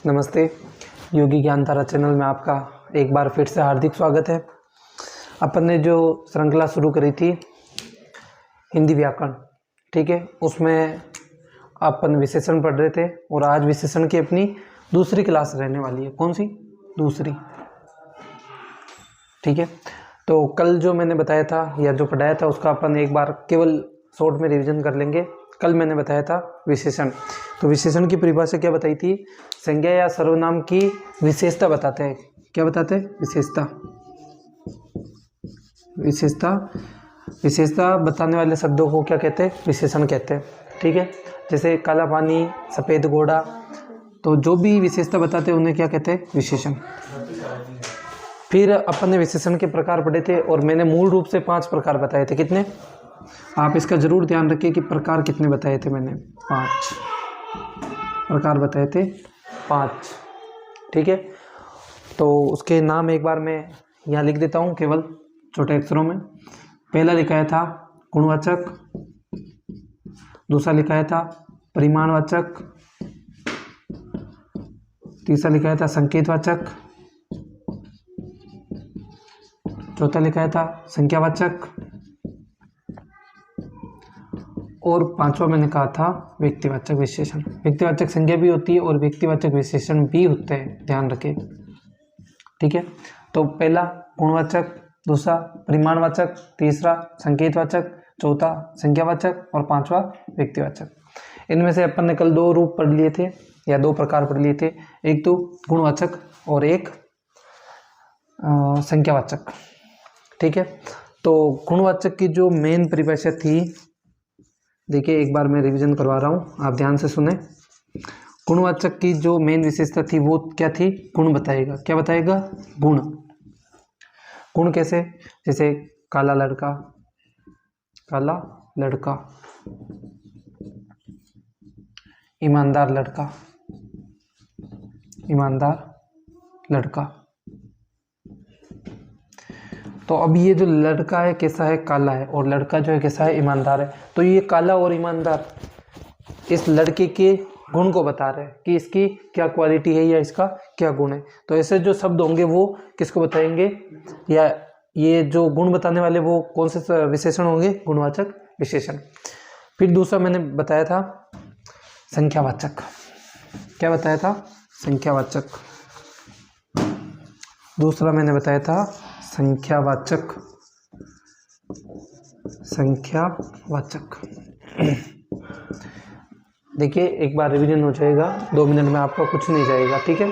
नमस्ते। योगी ज्ञान धारा चैनल में आपका एक बार फिर से हार्दिक स्वागत है। अपन ने जो श्रृंखला शुरू करी थी हिंदी व्याकरण, ठीक है, उसमें अपन विशेषण पढ़ रहे थे और आज विशेषण की अपनी दूसरी क्लास रहने वाली है। कौन सी? दूसरी, ठीक है। तो कल जो मैंने बताया था या जो पढ़ाया था उसका अपन एक बार केवल शॉर्ट में रिवीजन कर लेंगे। कल मैंने बताया था विशेषण। तो विशेषण की परिभाषा क्या बताई थी? संज्ञा या सर्वनाम की विशेषता बताते हैं। क्या बताते हैं? विशेषता। विशेषता विशेषता बताने वाले शब्दों को क्या कहते हैं? विशेषण कहते हैं, ठीक है। जैसे काला पानी, सफ़ेद घोड़ा, तो जो भी विशेषता बताते हैं उन्हें क्या कहते हैं? विशेषण। फिर अपन ने विशेषण के प्रकार पढ़े थे और मैंने मूल रूप से 5 प्रकार बताए थे। कितने? आप इसका जरूर ध्यान रखिए कि प्रकार कितने बताए थे मैंने। 5 प्रकार बताए थे, 5, ठीक है। तो उसके नाम एक बार मैं यहाँ लिख देता हूँ केवल छोटे अक्षरों में। पहला लिखाया था गुणवाचक, दूसरा लिखाया था परिमाणवाचक, तीसरा लिखाया था संकेतवाचक, चौथा लिखाया था संख्यावाचक और 5वां मैंने कहा था व्यक्तिवाचक विशेषण। व्यक्तिवाचक संज्ञा भी होती है और व्यक्तिवाचक विशेषण भी होते हैं, ध्यान रखें, ठीक है। तो पहला गुणवाचक, दूसरा परिमाणवाचक, तीसरा संकेतवाचक, चौथा संख्यावाचक और 5वां व्यक्तिवाचक। इनमें से अपन ने कल 2 रूप पढ़ लिए थे या 2 प्रकार पढ़ लिए थे, एक तो गुणवाचक और एक संख्यावाचक, ठीक है। तो गुणवाचक की जो मेन परिभाषा थी, देखिए एक बार मैं रिवीजन करवा रहा हूँ, आप ध्यान से सुने। गुणवाचक की जो मेन विशेषता थी वो क्या थी? गुण बताएगा। क्या बताएगा? गुण। गुण कैसे? जैसे काला लड़का, काला लड़का, ईमानदार लड़का, ईमानदार लड़का। तो अब ये जो लड़का है कैसा है? काला है, और लड़का जो है कैसा है? ईमानदार है। तो ये काला और ईमानदार इस लड़के के गुण को बता रहे हैं कि इसकी क्या क्वालिटी है या इसका क्या गुण है। तो ऐसे जो शब्द होंगे वो किसको बताएंगे, या ये जो गुण बताने वाले वो कौन से विशेषण होंगे? गुणवाचक विशेषण। फिर दूसरा मैंने बताया था संख्यावाचक। क्या बताया था? संख्यावाचक। दूसरा मैंने बताया था संख्यावाचक। संख्यावाचक। देखिए एक बार रिवीजन हो जाएगा, 2 मिनट में आपका कुछ नहीं जाएगा, ठीक है।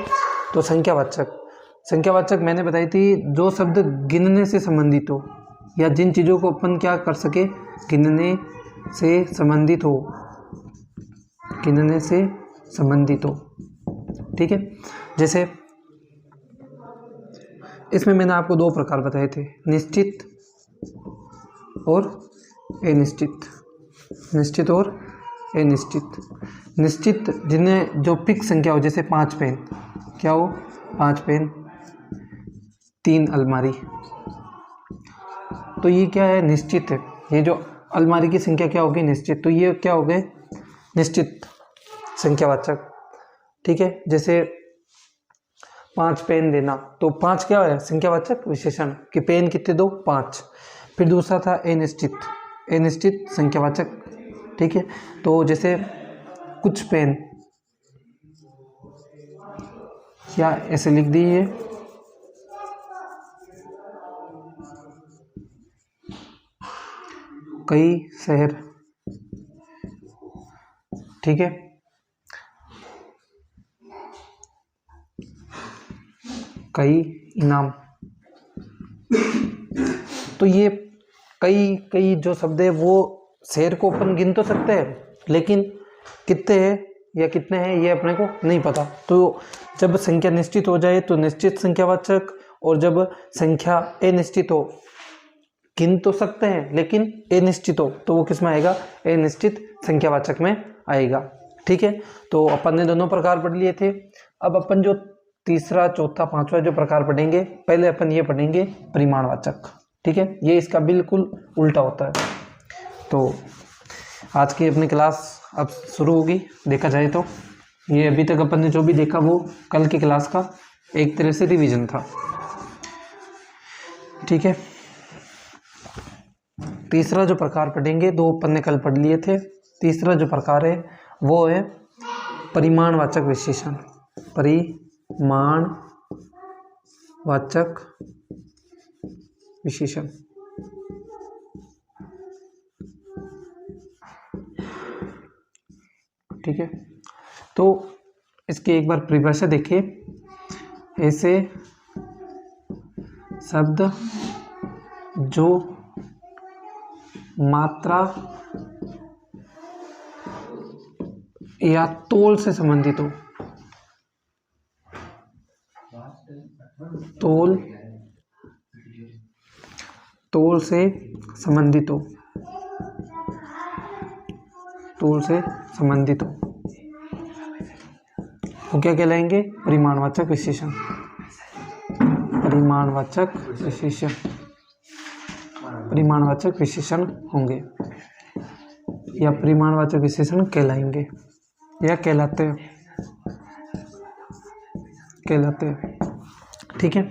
तो संख्यावाचक, संख्यावाचक मैंने बताई थी जो शब्द गिनने से संबंधित हो या जिन चीज़ों को अपन क्या कर सके? गिनने से संबंधित हो, गिनने से संबंधित हो, ठीक है। जैसे इसमें मैंने आपको 2 प्रकार बताए थे, निश्चित और अनिश्चित। निश्चित और अनिश्चित। निश्चित जिन्हें जो फिक्स संख्या हो, जैसे 5 पेन, क्या हो? 5 पेन, 3 अलमारी। तो ये क्या है? निश्चित है। ये जो अलमारी की संख्या क्या होगी? निश्चित। तो ये क्या हो गए? निश्चित संख्यावाचक, ठीक है। जैसे 5 पेन देना, तो 5 क्या है? संख्यावाचक विशेषण कि पेन कितने दो? 5। फिर दूसरा था अनिश्चित, अनिश्चित संख्यावाचक, ठीक है। तो जैसे कुछ पेन, या ऐसे लिख दीजिए, कई शहर, ठीक है। कई इनाम। तो ये कई कई जो शब्द है वो शहर को अपन गिन तो सकते हैं, लेकिन कितने हैं या कितने हैं ये अपने को नहीं पता। तो जब संख्या निश्चित हो जाए तो निश्चित संख्यावाचक, और जब संख्या अनिश्चित हो, गिन तो सकते हैं लेकिन अनिश्चित हो, तो वो किस में आएगा? अनिश्चित संख्यावाचक में आएगा, ठीक है। तो अपन ने दोनों प्रकार पढ़ लिए थे। अब अपन जो तीसरा, चौथा, 5वां जो प्रकार पढ़ेंगे, पहले अपन ये पढ़ेंगे परिमाणवाचक, ठीक है। ये इसका बिल्कुल उल्टा होता है। तो आज की अपनी क्लास अब शुरू होगी, देखा जाए तो ये अभी तक अपन ने जो भी देखा वो कल की क्लास का एक तरह से रिवीजन था। ठीक है, तीसरा जो प्रकार पढ़ेंगे, दो अपन ने कल पढ़ लिए थे। तीसरा जो प्रकार है वो है परिमाणवाचक विशेषण। परिमाणवाचक विशेषण। ठीक है, तो इसकी एक बार परिभाषा देखिए। ऐसे शब्द जो मात्रा या तोल से संबंधित हो, तोल से संबंधित हो, तोल से संबंधित हो, वो क्या कहलाएंगे? परिमाणवाचक विशेषण। परिमाणवाचक विशेषण, परिमाणवाचक विशेषण होंगे या परिमाणवाचक विशेषण कहलाएंगे या कहलाते हैं। ठीक है,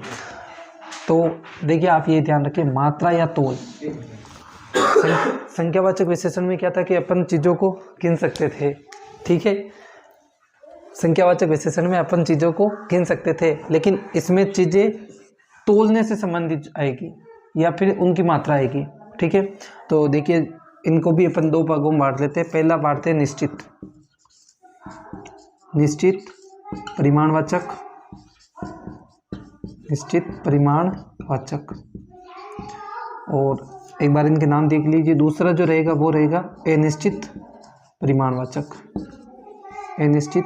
तो देखिए आप ये ध्यान रखें, मात्रा या तोल। संख्यावाचक विशेषण में क्या था कि अपन चीज़ों को गिन सकते थे। ठीक है, संख्यावाचक विशेषण में अपन चीज़ों को गिन सकते थे, लेकिन इसमें चीज़ें तोलने से संबंधित आएगी या फिर उनकी मात्रा आएगी। ठीक है, तो देखिए इनको भी अपन दो भागों में बांट लेते हैं। पहला बांटते हैं निश्चित परिमाणवाचक, निश्चित परिमाणवाचक, और एक बार इनके नाम देख लीजिए। दूसरा जो रहेगा वो रहेगा अनिश्चित परिमाणवाचक, अनिश्चित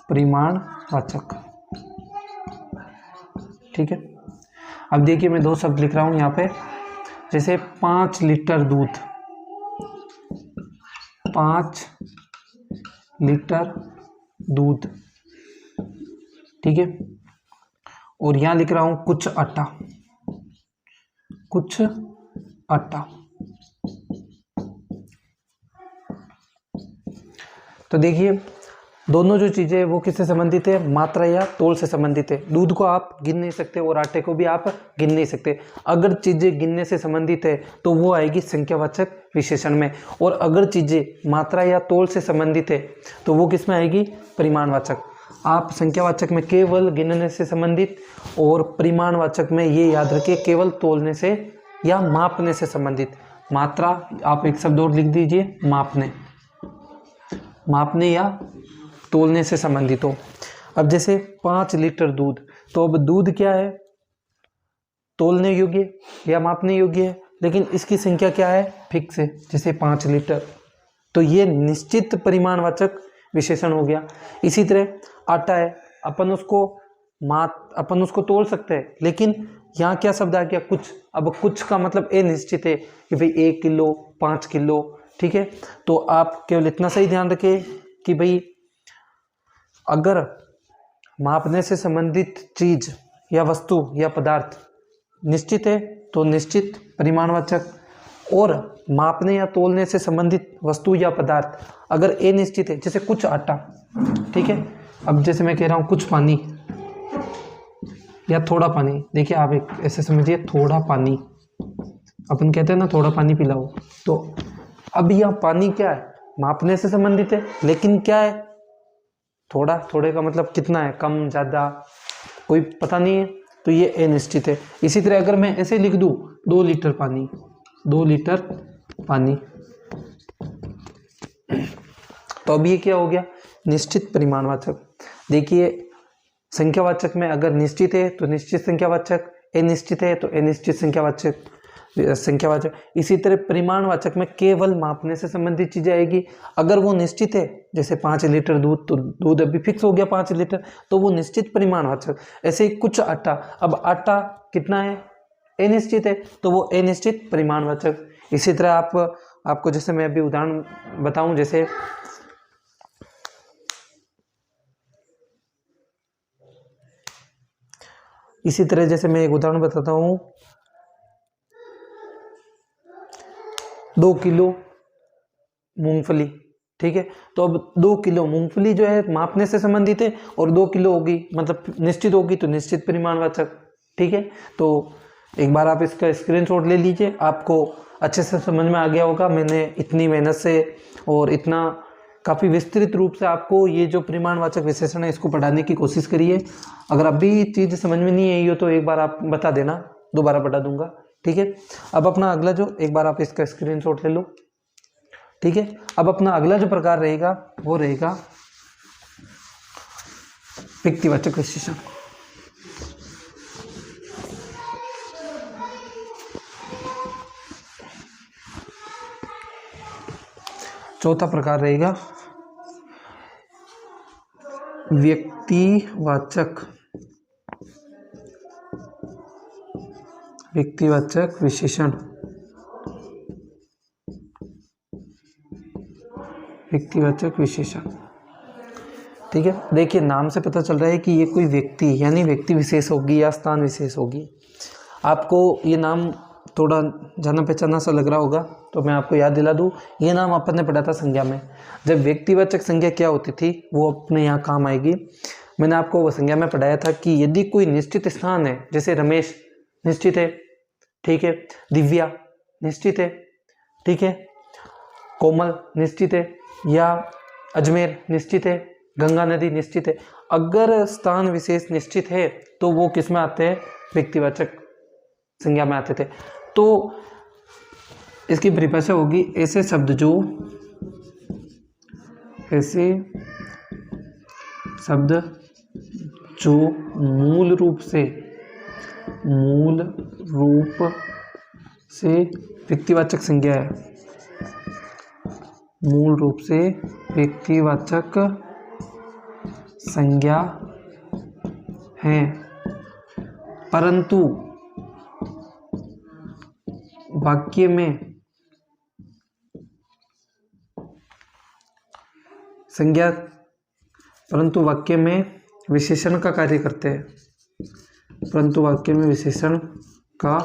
परिमाणवाचक। ठीक है, अब देखिए मैं दो शब्द लिख रहा हूँ यहाँ पे, जैसे 5 लीटर दूध, 5 लीटर दूध। ठीक है, और यहाँ लिख रहा हूँ कुछ आटा, कुछ आटा। तो देखिए दोनों जो चीज़ें वो किससे संबंधित है? मात्रा या तोल से संबंधित है। दूध को आप गिन नहीं सकते और आटे को भी आप गिन नहीं सकते। अगर चीज़ें गिनने से संबंधित है तो वो आएगी संख्यावाचक विशेषण में, और अगर चीज़ें मात्रा या तोल से संबंधित है तो वो किस में आएगी? परिमाणवाचक। आप संख्यावाचक में केवल गिनने से संबंधित, और परिमाणवाचक में ये याद रखिए केवल तोलने से या मापने से संबंधित। मात्रा आप एक शब्द और लिख दीजिए, मापने, मापने या तोलने से संबंधित हो। अब जैसे 5 लीटर दूध, तो अब दूध क्या है? तोलने योग्य या मापने योग्य है, लेकिन इसकी संख्या क्या है? फिक्स है, जैसे 5 लीटर। तो ये निश्चित परिमाणवाचक विशेषण हो गया। इसी तरह आटा है, अपन उसको तोल सकते हैं, लेकिन यहाँ क्या शब्द आ गया? कुछ। अब कुछ का मतलब अनिश्चित है कि भाई 1 किलो, 5 किलो। ठीक है, तो आप केवल इतना सही ध्यान रखें कि भाई अगर मापने से संबंधित चीज या वस्तु या पदार्थ निश्चित है तो निश्चित परिमाणवाचक, और मापने या तोलने से संबंधित वस्तु या पदार्थ अगर अनिश्चित है, जैसे कुछ आटा। ठीक है, अब जैसे मैं कह रहा हूँ कुछ पानी या थोड़ा पानी। देखिए आप एक ऐसे समझिए, थोड़ा पानी, अपन कहते हैं ना थोड़ा पानी पिलाओ। तो अब यह पानी क्या है? मापने से संबंधित है, लेकिन क्या है? थोड़ा। थोड़े का मतलब कितना है? कम, ज़्यादा, कोई पता नहीं है, तो ये अनिश्चित है। इसी तरह अगर मैं ऐसे लिख दूँ 2 लीटर पानी, 2 लीटर पानी, तो अब ये क्या हो गया? निश्चित परिमाणवाचक। देखिए संख्यावाचक में अगर निश्चित है तो निश्चित संख्यावाचक, अनिश्चित है तो अनिश्चित संख्यावाचक। इसी तरह परिमाणवाचक में केवल मापने से संबंधित चीजें आएगी। अगर वो निश्चित है, जैसे 5 लीटर दूध, तो दूध अभी फिक्स हो गया 5 लीटर, तो वो निश्चित परिमाणवाचक। ऐसे ही कुछ आटा, अब आटा कितना है? अनिश्चित है, तो वो अनिश्चित परिमाणवाचक। इसी तरह आपको जैसे मैं अभी उदाहरण बताऊं, जैसे इसी तरह जैसे मैं एक उदाहरण बताता हूँ, 2 किलो मूंगफली, ठीक है। तो अब 2 किलो मूंगफली जो है मापने से संबंधित है, और 2 किलो होगी मतलब निश्चित होगी तो निश्चित परिमाणवाचक। ठीक है, तो एक बार आप इसका स्क्रीनशॉट ले लीजिए, आपको अच्छे से समझ में आ गया होगा। मैंने इतनी मेहनत से और इतना काफ़ी विस्तृत रूप से आपको ये जो परिमाणवाचक विशेषण है इसको पढ़ाने की कोशिश करी है। अगर अभी चीज़ समझ में नहीं आई हो तो एक बार आप बता देना, दोबारा पढ़ा दूंगा। ठीक है, अब अपना अगला जो, एक बार आप इसका स्क्रीनशॉट ले लो। ठीक है, अब अपना अगला जो प्रकार रहेगा वो रहेगा व्यक्तिवाचक विशेषण। चौथा प्रकार रहेगा व्यक्तिवाचक विशेषण। व्यक्तिवाचक विशेषण, ठीक है। देखिए नाम से पता चल रहा है कि ये कोई व्यक्ति यानी व्यक्ति विशेष होगी या स्थान विशेष होगी। आपको ये नाम थोड़ा जाना पहचाना सा लग रहा होगा, तो मैं आपको याद दिला दूं, ये नाम अपन ने पढ़ा था संज्ञा में। जब व्यक्तिवाचक संज्ञा क्या होती थी वो अपने यहाँ काम आएगी। मैंने आपको वो संज्ञा में पढ़ाया था कि यदि कोई निश्चित स्थान है, जैसे रमेश निश्चित है, ठीक है, दिव्या निश्चित है, ठीक है, कोमल निश्चित है, या अजमेर निश्चित है, गंगा नदी निश्चित है। अगर स्थान विशेष निश्चित है तो वो किस में आते हैं? व्यक्तिवाचक संज्ञा में आते थे। तो इसकी परिभाषा होगी ऐसे शब्द जो मूल रूप से व्यक्तिवाचक संज्ञा है, मूल रूप से व्यक्तिवाचक संज्ञा है, परंतु वाक्य में विशेषण का कार्य करते हैं, परंतु वाक्य में विशेषण का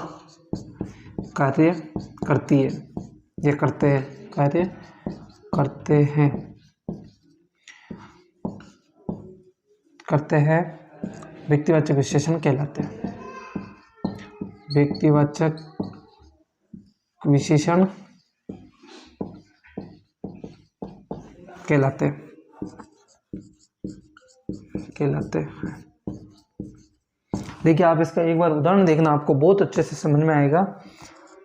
कार्य करती है या करते हैं, कार्य करते हैं, व्यक्तिवाचक विशेषण कहलाते हैं। व्यक्तिवाचक विशेषण कहलाते हैं। देखिए आप इसका एक बार उदाहरण देखना, आपको बहुत अच्छे से समझ में आएगा।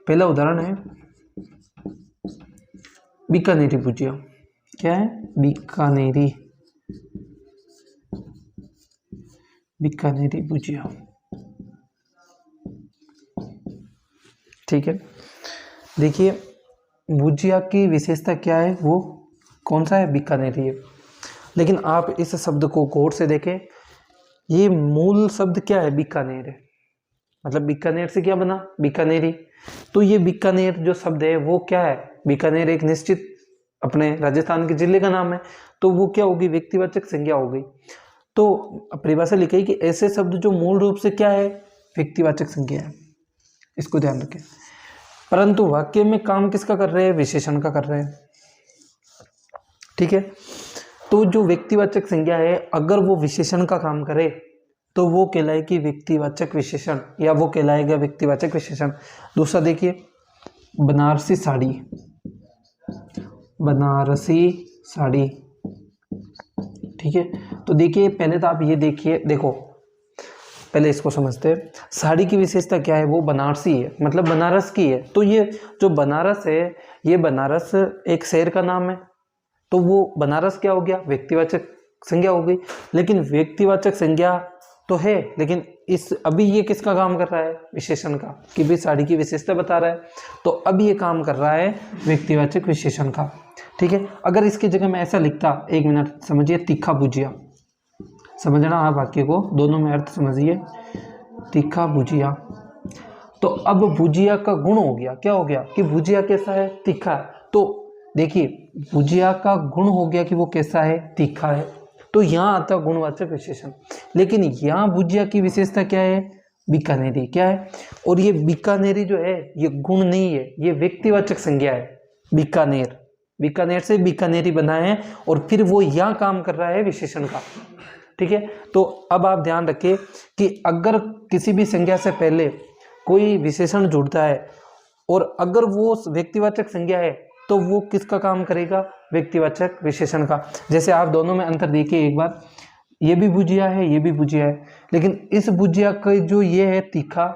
पहला उदाहरण है बीकानेरी भुजिया। क्या है? बीकानेरी भुजिया, ठीक है। देखिए भुजिया की विशेषता क्या है, वो कौन सा है? बीकानेरी है। लेकिन आप इस शब्द को गौर से देखें, ये मूल शब्द क्या है? बीकानेर है। मतलब बीकानेर से क्या बना? बीकानेरी। तो ये बीकानेर जो शब्द है वो क्या है? बीकानेर एक निश्चित अपने राजस्थान के जिले का नाम है, तो वो क्या होगी? व्यक्तिवाचक संज्ञा हो गई। तो परिभाषा लिखी कि ऐसे शब्द जो मूल रूप से क्या है? व्यक्तिवाचक संज्ञा है। इसको ध्यान रखें। परंतु वाक्य में काम किसका कर रहे हैं? विशेषण का कर रहे हैं, ठीक है। तो जो व्यक्तिवाचक संज्ञा है अगर वो विशेषण का काम करे तो वो कहलाएगी व्यक्तिवाचक विशेषण, या वो कहलाएगा व्यक्तिवाचक विशेषण। दूसरा देखिए बनारसी साड़ी, ठीक है। तो देखिए पहले तो आप ये देखिए, देखो पहले इसको समझते हैं। साड़ी की विशेषता क्या है? वो बनारसी है, मतलब बनारस की है। तो ये जो बनारस है, ये बनारस एक शहर का नाम है, तो वो बनारस क्या हो गया? व्यक्तिवाचक संज्ञा हो गई। लेकिन व्यक्तिवाचक संज्ञा तो है, लेकिन इस अभी ये किसका काम कर रहा है? विशेषण का, कि भी साड़ी की विशेषता बता रहा है। तो अब ये काम कर रहा है व्यक्तिवाचक विशेषण का, ठीक है। अगर इसकी जगह मैं ऐसा लिखता, एक मिनट समझिए, तीखा भुजिया, समझना आप वाक्य को, दोनों में अर्थ समझिए। तीखा भुजिया, तो अब भुजिया का गुण हो गया, क्या हो गया? कि भुजिया कैसा है? तीखा। तो देखिए भुजिया का गुण हो गया कि वो कैसा है? तीखा है। तो यहाँ आता है गुणवाचक विशेषण। लेकिन यहाँ भुजिया की विशेषता क्या है? बीकानेरी, क्या है? और ये बीकानेरी जो है ये गुण नहीं है, ये व्यक्तिवाचक संज्ञा है, बीकानेर, बीकानेर से बीकानेरी बना है और फिर वो यहाँ काम कर रहा है विशेषण का। ठीक है, तो अब आप ध्यान रखें कि अगर किसी भी संज्ञा से पहले कोई विशेषण जुड़ता है और अगर वो व्यक्तिवाचक संज्ञा है तो वो किसका काम करेगा, व्यक्तिवाचक विशेषण का। जैसे आप दोनों में अंतर देखिए एक बार, ये भी भुजिया है, ये भी भुजिया है, लेकिन इस भुजिया का जो ये है तीखा,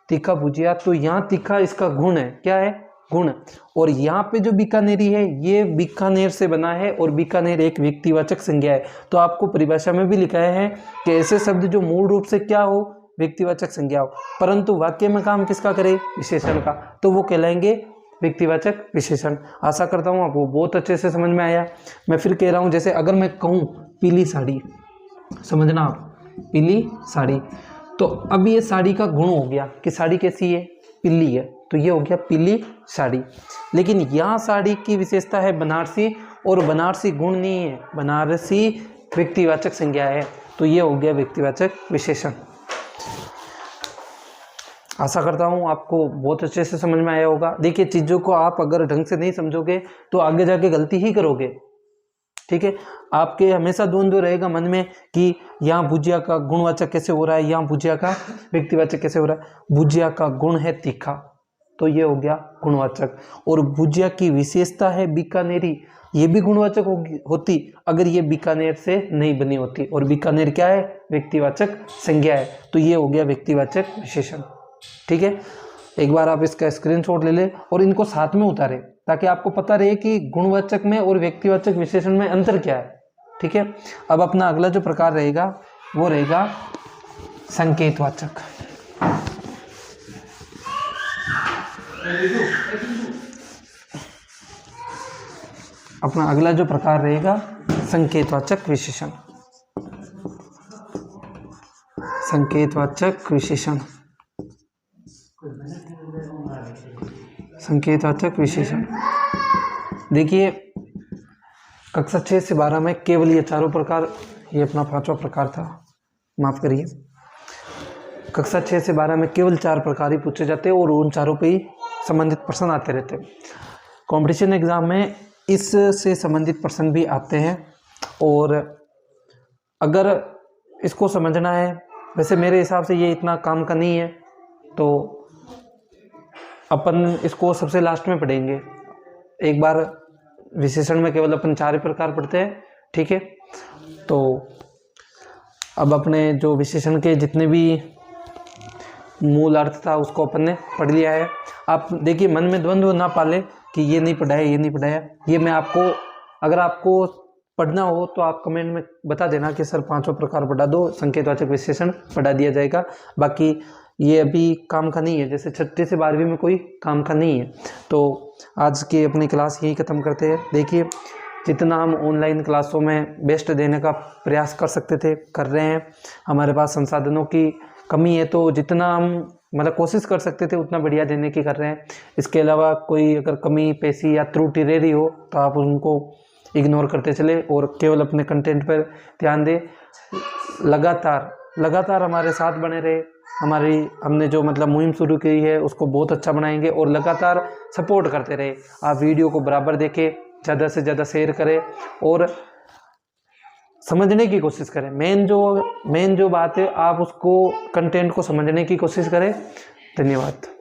तीखा भुजिया, तो यहाँ तीखा इसका गुण है, क्या है, गुण। और यहाँ पे जो बीकानेरी है ये बीकानेर से बना है और बीकानेर एक व्यक्तिवाचक संज्ञा है। तो आपको परिभाषा में भी लिखा है कि ऐसे शब्द जो मूल रूप से क्या हो, व्यक्तिवाचक संज्ञा हो, परंतु वाक्य में काम किसका करे, विशेषण का, तो वो कहलाएंगे व्यक्तिवाचक विशेषण। आशा करता हूँ आपको बहुत अच्छे से समझ में आया। मैं फिर कह रहा हूँ, जैसे अगर मैं कहूँ पीली साड़ी, समझना आप, पीली साड़ी, तो अब ये साड़ी का गुण हो गया कि साड़ी कैसी है, पीली है, तो ये हो गया पीली साड़ी। लेकिन यहाँ साड़ी की विशेषता है बनारसी, और बनारसी गुण नहीं है, बनारसी व्यक्तिवाचक संज्ञा है, तो ये हो गया व्यक्तिवाचक विशेषण। आशा करता हूँ आपको बहुत अच्छे से समझ में आया होगा। देखिए, चीज़ों को आप अगर ढंग से नहीं समझोगे तो आगे जाके गलती ही करोगे। ठीक है, आपके हमेशा द्वंद्व रहेगा मन में कि यहाँ भुजिया का गुणवाचक कैसे हो रहा है, यहाँ भुजिया का व्यक्तिवाचक कैसे हो रहा है। भुजिया का गुण है तीखा, तो ये हो गया गुणवाचक, और भुजिया की विशेषता है बीकानेरी, ये भी गुणवाचक होती अगर ये बीकानेर से नहीं बनी होती, और बीकानेर क्या है, व्यक्तिवाचक संज्ञा है, तो ये हो गया व्यक्तिवाचक विशेषण। ठीक है, एक बार आप इसका स्क्रीनशॉट ले ले और इनको साथ में उतारे ताकि आपको पता रहे कि गुणवाचक में और व्यक्तिवाचक विशेषण में अंतर क्या है। ठीक है, अब अपना अगला जो प्रकार रहेगा वो रहेगा संकेतवाचक। अपना अगला जो प्रकार रहेगा संकेतवाचक विशेषण। संकेतवाचक विशेषण, संकेतवाचक विशेषण। देखिए, कक्षा 6 से 12 में केवल ये चारों प्रकार, ये अपना 5वां प्रकार था, माफ करिए, कक्षा 6 से 12 में केवल 4 प्रकार ही पूछे जाते हैं और उन चारों पे ही संबंधित प्रश्न आते रहते हैं। कंपटीशन एग्जाम में इससे संबंधित प्रश्न भी आते हैं, और अगर इसको समझना है, वैसे मेरे हिसाब से ये इतना काम का नहीं है, तो अपन इसको सबसे लास्ट में पढ़ेंगे। एक बार विशेषण में केवल अपन 4 प्रकार पढ़ते हैं। ठीक है, तो अब अपने जो विशेषण के जितने भी मूल अर्थ था उसको अपन ने पढ़ लिया है। आप देखिए, मन में द्वंद्व ना पाले कि ये नहीं पढ़ाया, ये नहीं पढ़ाया। ये मैं आपको, अगर आपको पढ़ना हो तो आप कमेंट में बता देना कि सर 5वां प्रकार पढ़ा दो, संकेतवाचक विशेषण पढ़ा दिया जाएगा। बाकी ये अभी काम का नहीं है, जैसे 6ठी से 12वीं में कोई काम का नहीं है। तो आज की अपनी क्लास यही ख़त्म करते हैं। देखिए, जितना हम ऑनलाइन क्लासों में बेस्ट देने का प्रयास कर सकते थे कर रहे हैं। हमारे पास संसाधनों की कमी है, तो जितना हम मतलब कोशिश कर सकते थे उतना बढ़िया देने की कर रहे हैं। इसके अलावा कोई अगर कमी पेशी या त्रुटि रह रही हो तो आप उनको इग्नोर करते चले और केवल अपने कंटेंट पर ध्यान दें। लगातार हमारे साथ बने रहे। हमने जो मतलब मुहिम शुरू की है उसको बहुत अच्छा बनाएंगे और लगातार सपोर्ट करते रहे। आप वीडियो को बराबर देखें, ज़्यादा से ज़्यादा शेयर करें और समझने की कोशिश करें। मेन जो बात है, आप उसको कंटेंट को समझने की कोशिश करें। धन्यवाद।